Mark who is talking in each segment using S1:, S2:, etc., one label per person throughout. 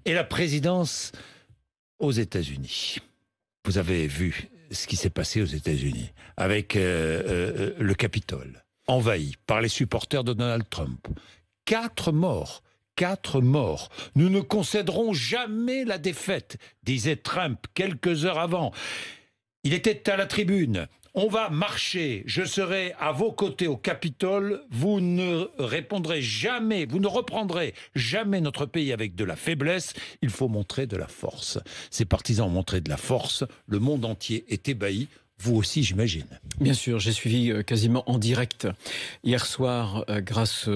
S1: et la présidence aux États-Unis. Vous avez vu ce qui s'est passé aux États-Unis avec le Capitole, envahi par les supporters de Donald Trump. 4 morts. 4 morts. Nous ne concéderons jamais la défaite, disait Trump quelques heures avant. Il était à la tribune. On va marcher, je serai à vos côtés au Capitole, vous ne répondrez jamais, vous ne reprendrez jamais notre pays avec de la faiblesse, il faut montrer de la force. Ces partisans ont montré de la force, le monde entier est ébahi, vous aussi j'imagine.
S2: Bien sûr, j'ai suivi quasiment en direct hier soir grâce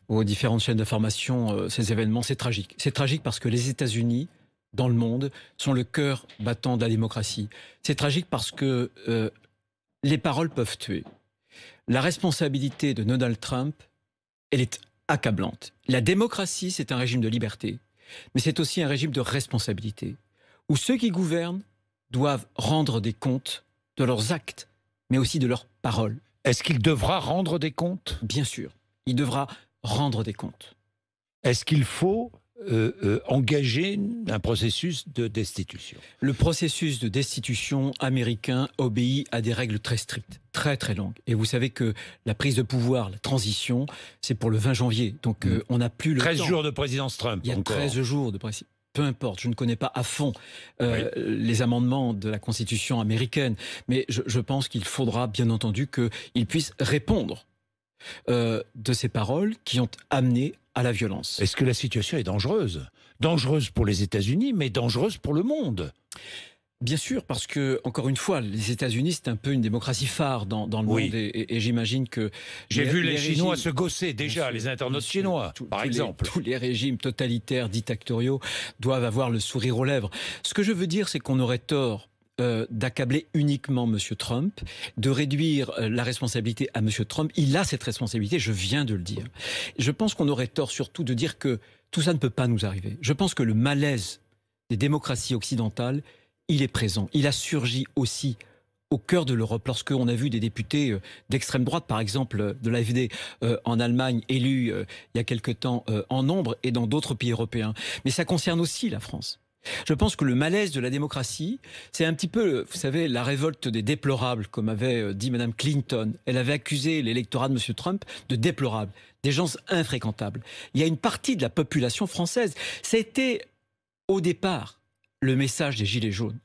S2: aux différentes chaînes d'information ces événements, c'est tragique. C'est tragique parce que les États-Unis, dans le monde, sont le cœur battant de la démocratie. C'est tragique parce que les paroles peuvent tuer. La responsabilité de Donald Trump, elle est accablante. La démocratie, c'est un régime de liberté, mais c'est aussi un régime de responsabilité, où ceux qui gouvernent doivent rendre des comptes de leurs actes, mais aussi de leurs paroles.
S1: Est-ce qu'il devra rendre des comptes ?
S2: Bien sûr, il devra rendre des comptes.
S1: Est-ce qu'il faut engager un processus de destitution ?
S2: Le processus de destitution américain obéit à des règles très strictes, très très longues. Et vous savez que la prise de pouvoir, la transition, c'est pour le 20 janvier. Donc on n'a plus le
S1: 13
S2: temps.
S1: jours de présidence Trump.
S2: Il y a
S1: encore.
S2: 13 jours de présidence. Peu importe, je ne connais pas à fond les amendements de la Constitution américaine, mais je pense qu'il faudra bien entendu qu'il puisse répondre de ces paroles qui ont amené à la violence.
S1: Est-ce que la situation est dangereuse ? Dangereuse pour les États-Unis, mais dangereuse pour le monde.
S2: Bien sûr, parce que, encore une fois, les États-Unis, c'est un peu une démocratie phare dans le monde, et j'imagine que...
S1: J'ai vu les Chinois se gausser déjà, les internautes chinois, par exemple.
S2: Tous les régimes totalitaires, dictatoriaux, doivent avoir le sourire aux lèvres. Ce que je veux dire, c'est qu'on aurait tort d'accabler uniquement M. Trump, de réduire la responsabilité à M. Trump. Il a cette responsabilité, je viens de le dire. Je pense qu'on aurait tort surtout de dire que tout ça ne peut pas nous arriver. Je pense que le malaise des démocraties occidentales, il est présent. Il a surgi aussi au cœur de l'Europe, lorsqu'on a vu des députés d'extrême droite, par exemple de l'AfD en Allemagne, élus il y a quelque temps en nombre, et dans d'autres pays européens. Mais ça concerne aussi la France. Je pense que le malaise de la démocratie, c'est un petit peu, vous savez, la révolte des déplorables, comme avait dit Mme Clinton. Elle avait accusé l'électorat de M. Trump de déplorables, des gens infréquentables. Il y a une partie de la population française. C'était, au départ, le message des Gilets jaunes.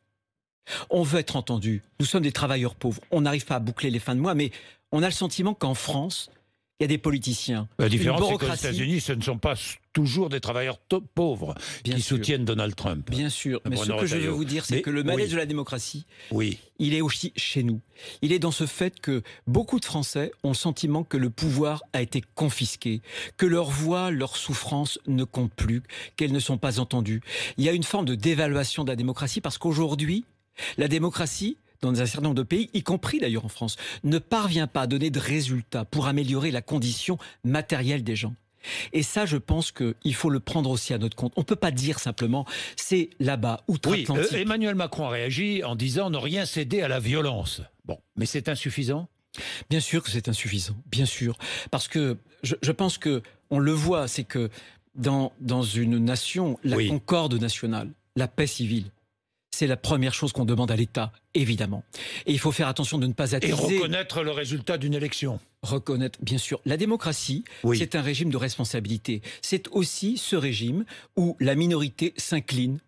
S2: On veut être entendu. Nous sommes des travailleurs pauvres. On n'arrive pas à boucler les fins de mois, mais on a le sentiment qu'en France, il y a des politiciens.
S1: La différence, c'est qu'aux États-Unis, ce ne sont pas toujours des travailleurs pauvres qui soutiennent Donald Trump.
S2: Bien sûr. Mais ce que je veux vous dire, c'est que le malaise de la démocratie, il est aussi chez nous. Il est dans ce fait que beaucoup de Français ont le sentiment que le pouvoir a été confisqué, que leur voix, leur souffrance ne comptent plus, qu'elles ne sont pas entendues. Il y a une forme de dévaluation de la démocratie parce qu'aujourd'hui, la démocratie, dans un certain nombre de pays, y compris d'ailleurs en France, ne parvient pas à donner de résultats pour améliorer la condition matérielle des gens. Et ça, je pense qu'il faut le prendre aussi à notre compte. On ne peut pas dire simplement, c'est là-bas, outre-Atlantique.
S1: Oui, Emmanuel Macron a réagi en disant ne rien céder à la violence. Bon, mais c'est insuffisant ?
S2: Bien sûr que c'est insuffisant, bien sûr. Parce que je pense qu'on le voit, c'est que dans une nation, la concorde nationale, la paix civile, c'est la première chose qu'on demande à l'État, évidemment. Et il faut faire attention de ne pas attiser...
S1: Et reconnaître le résultat d'une élection.
S2: Reconnaître, bien sûr. La démocratie, c'est un régime de responsabilité. C'est aussi ce régime où la minorité s'incline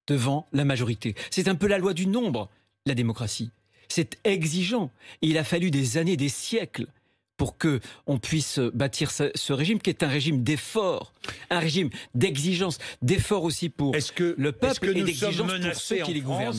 S2: devant la majorité. C'est un peu la loi du nombre, la démocratie. C'est exigeant. Et il a fallu des années, des siècles pour qu'on puisse bâtir ce régime qui est un régime d'effort, un régime d'exigence, d'effort aussi pour le peuple et d'exigence pour ceux qui les gouvernent.